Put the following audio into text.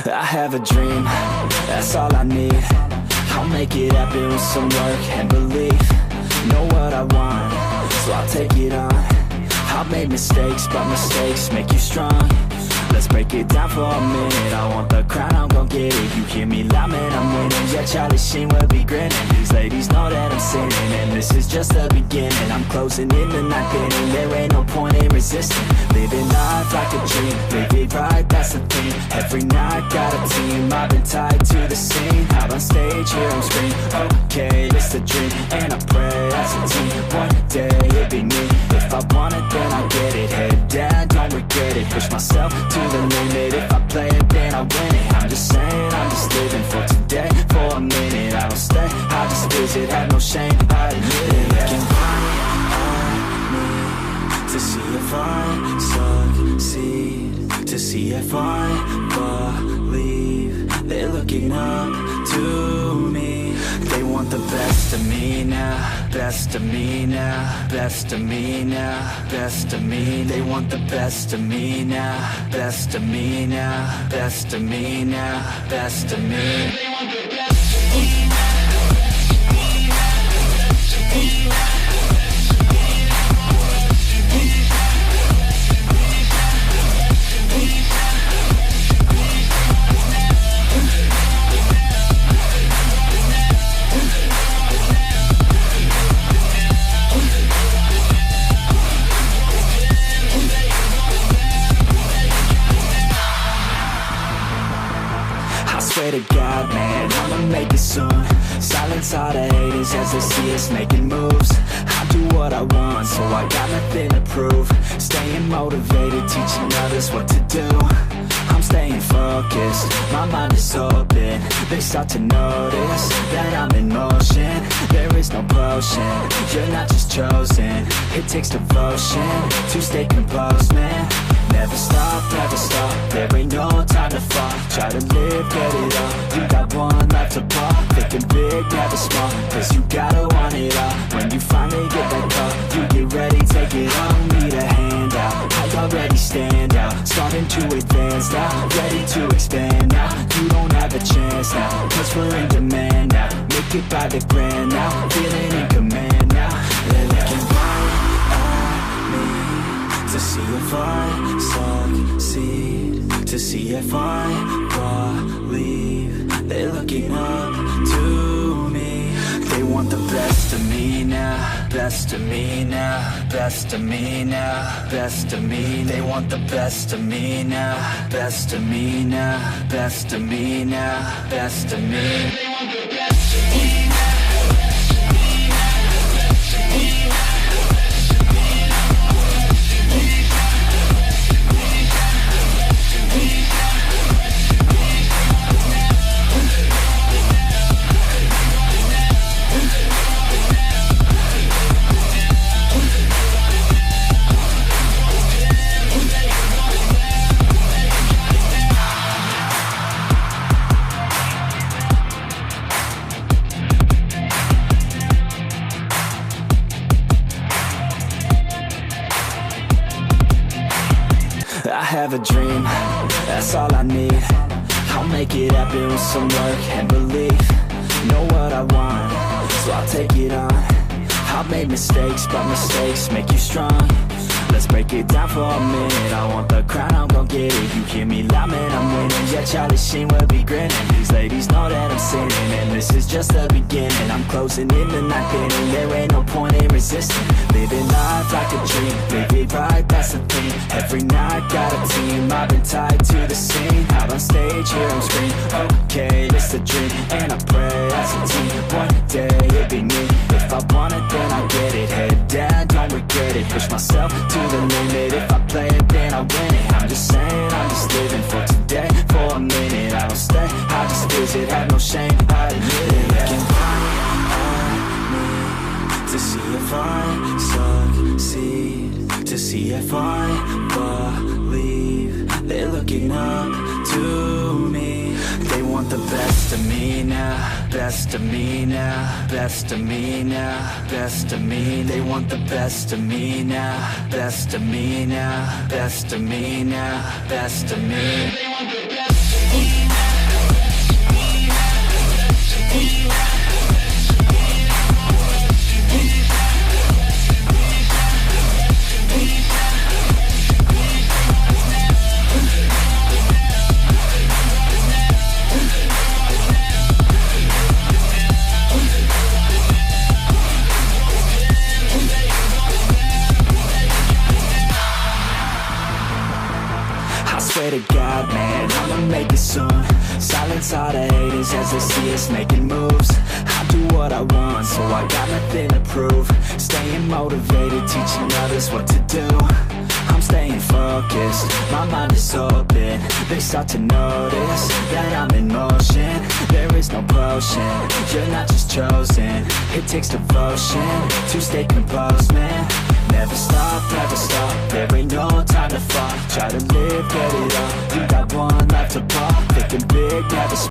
I have a dream, that's all I need. I'll make it happen with some work and belief. Know what I want, so I'll take it on. I've made mistakes, but mistakes make you strong. Let's break it down for a minute. I want the crown, I'm gon' get it. You hear me loud, man, I'm winning. Yeah, Charlie Sheen will be grinning. These ladies know that I'm sinning, and this is just the beginning. I'm closing in the ninth inning. There ain't no point in resisting. Living life like a dream, live it right, that's the thing. Every night, got a team, I've been tied to the scene. Out on stage, here I'm screaming, okay, it's a dream. And I pray as a team, one day it'll be me. If I want it, then I get it. Head down, don't regret it. Push myself to the limit. If I play it, then I win it. I'm just saying, I'm just living for today. For a minute, I don't stay, I just visit. Have no shame, I admit it. Looking right at me to see if I succeed, to see if I believe. They're looking up to me. They want the best of me now, best of me now, best of me now, best of me. They want the best of me now, best of me now, best of me now, best of me. They want the best of me now. Swear to God, man, I'ma make it soon. Silence all the haters as they see us making moves. I do what I want, so I got nothing to prove. Staying motivated, teaching others what to do. I'm staying focused, my mind is open. They start to notice that I'm in motion. There is no potion, you're not just chosen. It takes devotion to stay composed, man. Never stop, there ain't no time to fall. Try to live, get it all, you got one life to pop. Thinking big, never small, cause you gotta want it all. When you finally get that call, you get ready, take it on. Need a handout, I already stand out. Starting to advance now, ready to expand now. You don't have a chance now, cause we're in demand now. Make it by the grand now, feeling in command now. They're looking right at me to see if I succeed, to see if I believe. They're looking up to me. They want the best of me now, best of me now, best of me now, best of me. They want the best of me now, best of me now, best of me now, best of me. They want the best of me now. I have a dream, that's all I need. I'll make it happen with some work and belief. Know what I want, so I'll take it on. I've made mistakes, but mistakes make you strong. Let's break it down for a minute. I want the crown, I'm gon' get it. You hear me loud, man, I'm winning. Yeah, Charlie Sheen will be grinning. These ladies know that I'm sinning, and this is just the beginning. I'm closing in the ninth inning. There ain't no point in resisting. Living life like a dream, live it right, that's the thing. Every night, got a team, I've been tied to the scene. Out on stage, here I'm screaming, okay, it's a dream. And I pray as a team, one day it'll be me. If I want it, then I get it. Head down, don't regret it. Push myself to the limit. If I play it, then I win it. I'm just saying, I'm just living for today. For a minute, I don't stay, I just visit. Have no shame, I admit it. Looking right at me to see if I succeed, to see if I believe. They're looking up to me. They want the best of me now, best of me now, best of me now, best of me. They want the best of me now, best of me now, best of me now, best of me. They want the best of me now. I swear to God, man, I'ma make it soon. Silence all the haters as they see us making moves. I do what I want, so I got nothing to prove. Staying motivated, teaching others what to do. I'm staying focused, my mind is open. They start to notice that I'm in motion. There is no potion, you're not just chosen. It takes devotion to stay composed, man. Never stop, there ain't no time to fall. Try to live, get it up, you got one life to pop. Thinking big, never